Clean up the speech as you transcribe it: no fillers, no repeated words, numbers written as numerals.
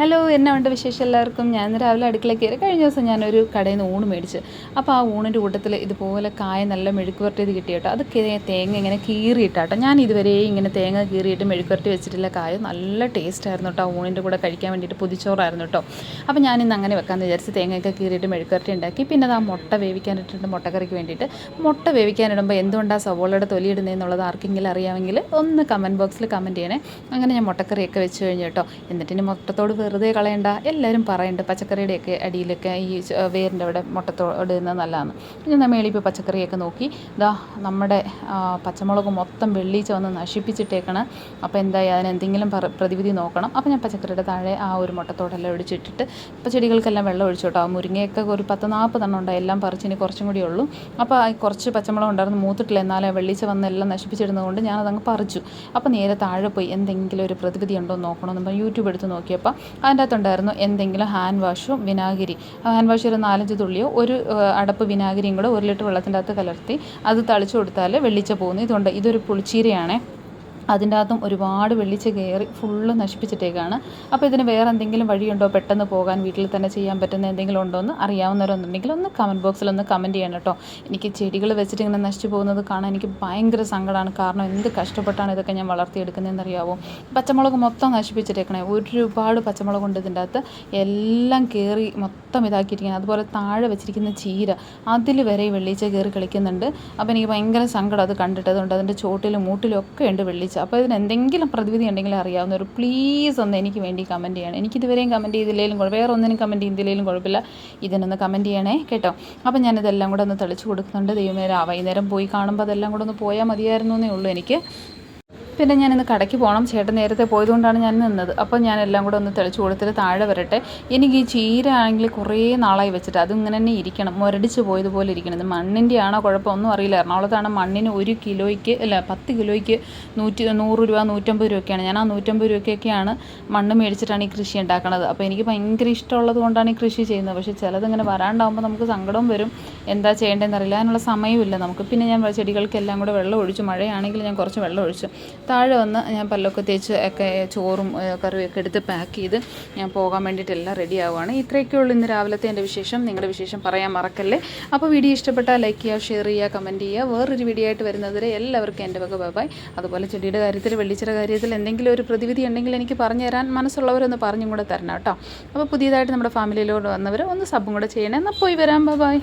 Hello, എന്നാ ഉണ്ട് വിശേഷം എല്ലാവർക്കും? ഞാൻ ഇന്ന് രാവിലെ അടുക്കളയ്ക്ക് കയറി. കഴിഞ്ഞ ദിവസം ഞാനൊരു കടയിൽ നിന്ന് ഊണ് മേടിച്ച്. അപ്പോൾ ആ ഊണിൻ്റെ കൂട്ടത്തിൽ ഇതുപോലെ കായ നല്ല മെഴുക്ക് പുരട്ടിയത് കിട്ടി കേട്ടോ. അത് തേങ്ങ ഇങ്ങനെ കീറിയിട്ടാട്ടോ. ഞാൻ ഇതുവരെ ഇങ്ങനെ തേങ്ങ കീറിയിട്ട് മെഴുക്ക് പുരട്ടി വെച്ചിട്ടില്ല. കായ നല്ല ടേസ്റ്റ് ആയിരുന്നു കേട്ടോ. ഊണിൻ്റെ കൂടെ കഴിക്കാൻ വേണ്ടിയിട്ട് പൊതിച്ചോറായിരുന്നു കേട്ടോ. അപ്പോൾ ഞാനിന്ന് അങ്ങനെ വെക്കാമെന്ന് വിചാരിച്ച് തേങ്ങയൊക്കെ കീറിയിട്ട് മെഴുക്ക് പുരട്ടി ഉണ്ടാക്കി. പിന്നെ അത് ആ മുട്ട വേവിക്കാനിട്ടിട്ടുണ്ട്, മുട്ടക്കറിക്ക് വേണ്ടിയിട്ട്. മുട്ട വേവിക്കാനിടുമ്പോൾ എന്തുകൊണ്ടാണ് സവോളയുടെ തൊലി ഇടുന്നതെന്നുള്ളത് ആർക്കെങ്കിലും അറിയാമെങ്കിൽ ഒന്ന് കമൻറ്റ് ബോക്സിൽ കമൻറ്റ് ചെയ്യണേ. അങ്ങനെ ഞാൻ മുട്ടക്കറിയൊക്കെ വെച്ച് കഴിഞ്ഞു കേട്ടോ. എന്നിട്ട് ഇനി മുട്ടത്തോട് വെറുതെ കളയണ്ട. എല്ലാവരും പറയുന്നുണ്ട് പച്ചക്കറിയുടെയൊക്കെ അടിയിലൊക്കെ ഈ വേരിൻ്റെ അവിടെ മുട്ടത്തോട് ഇടുന്നത് നല്ലതാണ്. ഞാൻ മേളിൽ ഇപ്പോൾ പച്ചക്കറിയൊക്കെ നോക്കി. നമ്മുടെ പച്ചമുളക് മൊത്തം വെള്ളീച്ച വന്ന് നശിപ്പിച്ചിട്ടേക്കണം. അപ്പോൾ എന്തായി, അതിനെന്തെങ്കിലും പ്രതിവിധി നോക്കണം. അപ്പോൾ ഞാൻ പച്ചക്കറിയുടെ താഴെ ആ ഒരു മുട്ടത്തോടെല്ലാം ഒഴിച്ചിട്ടിട്ട് ഇപ്പോൾ ചെടികൾക്കെല്ലാം വെള്ളം ഒഴിച്ചു കേട്ടോ. മുരിങ്ങയൊക്കെ ഒരു 10-40 എണ്ണം ഉണ്ട്. എല്ലാം പറിച്ചിനി കുറച്ചും കൂടി ഉള്ളൂ. അപ്പോൾ കുറച്ച് പച്ചമുളക് ഉണ്ടായിരുന്നു, മൂത്തിട്ടില്ല. എന്നാലും വെള്ളീച്ച വന്ന് എല്ലാം നശിപ്പിച്ചിടുന്നതുകൊണ്ട് ഞാനതങ്ങ് പറിച്ചു. അപ്പോൾ നേരെ താഴെ പോയി എന്തെങ്കിലും ഒരു പ്രതിവിധി ഉണ്ടോ എന്ന് നോക്കണമെന്ന് പറഞ്ഞ് യൂട്യൂബ് എടുത്ത് നോക്കിയപ്പോൾ അതിൻ്റെ അകത്തുണ്ടായിരുന്നു എന്തെങ്കിലും ഹാൻഡ് വാഷും വിനാഗിരി. ഹാൻഡ് വാഷ് ഒരു 4-5 തുള്ളിയോ ഒരു അടപ്പ് വിനാഗിരിയും കൂടെ 1 ലിറ്റർ വെള്ളത്തിൻ്റെ അകത്ത് കലർത്തി അത് തളിച്ചു കൊടുത്താൽ വെള്ളിച്ച പോകുന്നു. ഇതൊരു പുളിച്ചീരയാണേ. അതിൻ്റെ അകത്തും ഒരുപാട് വെള്ളിച്ച കയറി ഫുള്ള് നശിപ്പിച്ചിട്ടേക്കാണ്. അപ്പോൾ ഇതിന് വേറെ എന്തെങ്കിലും വഴിയുണ്ടോ പെട്ടെന്ന് പോകാൻ, വീട്ടിൽ തന്നെ ചെയ്യാൻ പറ്റുന്ന എന്തെങ്കിലും ഉണ്ടോ എന്ന് അറിയാവുന്നവരൊന്നുണ്ടെങ്കിൽ ഒന്ന് കമൻറ്റ് ബോക്സിൽ ഒന്ന് കമൻറ്റ് ചെയ്യണം കേട്ടോ. എനിക്ക് ചെടികൾ വെച്ചിട്ട് ഇങ്ങനെ നശിച്ചു പോകുന്നത് കാണാൻ എനിക്ക് ഭയങ്കര സങ്കടമാണ്. കാരണം എന്ത് കഷ്ടപ്പെട്ടാണ് ഇതൊക്കെ ഞാൻ വളർത്തിയെടുക്കുന്നതെന്ന് അറിയാമോ. പച്ചമുളക് മൊത്തം നശിപ്പിച്ചിട്ടേക്കണേ. ഒരുപാട് പച്ചമുളകുണ്ട് ഇതിൻ്റെ അകത്ത്. എല്ലാം കയറി മൊത്തം ഇതാക്കിയിരിക്കുന്നത്. അതുപോലെ താഴെ വെച്ചിരിക്കുന്ന ചീര, അതിൽ വരെ വെള്ളിച്ച കയറി കളിക്കുന്നുണ്ട്. അപ്പോൾ എനിക്ക് ഭയങ്കര സങ്കടം അത് കണ്ടിട്ട്. അതുകൊണ്ട് അതിൻ്റെ ചോട്ടിലും മൂട്ടിലും ഒക്കെ ഉണ്ട് വെള്ളിച്ച. അപ്പോൾ ഇതിന് എന്തെങ്കിലും പ്രതിവിധി ഉണ്ടെങ്കിൽ അറിയാവുന്നവർ പ്ലീസ് ഒന്ന് എനിക്ക് വേണ്ടി കമൻറ്റ് ചെയ്യണം. എനിക്കിതുവരെയും കമൻറ്റ് ചെയ്തില്ലെങ്കിലും വേറെ ഒന്നിനും കമൻറ്റ് ചെയ്തില്ലെങ്കിലും കുഴപ്പമില്ല, ഇതിനൊന്ന് കമൻറ്റ് ചെയ്യണേ കേട്ടോ. അപ്പോൾ ഞാനിതെല്ലാം കൂടെ ഒന്ന് തെളിച്ച് കൊടുക്കുന്നുണ്ട്. ദൈവമേ, വൈകുന്നേരം പോയി കാണുമ്പോൾ അതെല്ലാം കൂടെ ഒന്ന് പോയാൽ മതിയായിരുന്നു എന്നേ ഉള്ളൂ എനിക്ക്. പിന്നെ ഞാനിന്ന് കടയ്ക്ക് പോകണം. ചേട്ടൻ നേരത്തെ പോയതുകൊണ്ടാണ് ഞാൻ നിന്നത്. അപ്പോൾ ഞാൻ എല്ലാം കൂടെ ഒന്ന് തെളിച്ച് കൊടുത്തിട്ട് താഴെ വരട്ടെ. എനിക്ക് ഈ ചീര ആണെങ്കിൽ കുറേ നാളായി വെച്ചിട്ട് അതിങ്ങനെ തന്നെ ഇരിക്കണം, മുരടിച്ച് പോയതുപോലെ ഇരിക്കണം. ഇത് മണ്ണിൻ്റെ ആണോ കുഴപ്പമൊന്നും അറിയില്ല. എറണാകുളത്താണ് മണ്ണിന് 1 കിലോയ്ക്ക് 10 കിലോയ്ക്ക് 100 രൂപ 150 രൂപയൊക്കെയാണ്. ഞാൻ ആ 150 രൂപയ്ക്കൊക്കെയാണ് മണ്ണ് മേടിച്ചിട്ടാണ് ഈ കൃഷി ഉണ്ടാക്കുന്നത്. അപ്പോൾ എനിക്ക് ഭയങ്കര ഇഷ്ടമുള്ളത് കൊണ്ടാണ് ഈ കൃഷി ചെയ്യുന്നത്. പക്ഷേ ചിലതിങ്ങനെ വരാണ്ടാകുമ്പോൾ നമുക്ക് സങ്കടവും വരും. എന്താ ചെയ്യേണ്ടതെന്ന് അറിയില്ല, അതിനുള്ള സമയമില്ല നമുക്ക്. പിന്നെ ഞാൻ ചെടികൾക്കെല്ലാം കൂടെ വെള്ളം ഒഴിച്ചു. മഴയാണെങ്കിൽ ഞാൻ കുറച്ച് വെള്ളം ഒഴിച്ചു. താഴെ വന്ന് ഞാൻ പല്ലൊക്കെ തേച്ച് ഒക്കെ ചോറും കറിയൊക്കെ എടുത്ത് പാക്ക് ചെയ്ത് ഞാൻ പോകാൻ വേണ്ടിയിട്ട് എല്ലാം റെഡി ആവുകയാണ്. ഇത്രയൊക്കെയുള്ളൂ ഇന്ന് രാവിലത്തെ എൻ്റെ വിശേഷം. നിങ്ങളുടെ വിശേഷം പറയാൻ മറക്കല്ലേ. അപ്പോൾ വീഡിയോ ഇഷ്ടപ്പെട്ടാൽ ലൈക്ക് ചെയ്യുക, ഷെയർ ചെയ്യുക, കമൻറ്റ് ചെയ്യുക. വേറൊരു വീഡിയോ ആയിട്ട് വരുന്നതുവരെ എല്ലാവർക്കും എൻ്റെ വക ബൈ. അതുപോലെ ചെടിയുടെ കാര്യത്തിൽ, വെള്ളിച്ചിയുടെ കാര്യത്തിൽ എന്തെങ്കിലും ഒരു പ്രതിവിധി ഉണ്ടെങ്കിൽ എനിക്ക് പറഞ്ഞു തരാൻ മനസ്സുള്ളവരൊന്ന് പറഞ്ഞും കൂടെ തരണം കേട്ടോ. അപ്പോൾ പുതിയതായിട്ട് നമ്മുടെ ഫാമിലിയിലോട്ട് വന്നവർ ഒന്ന് സബും കൂടെ ചെയ്യണേ. എന്നാൽ പോയി വരാം. ബൈ.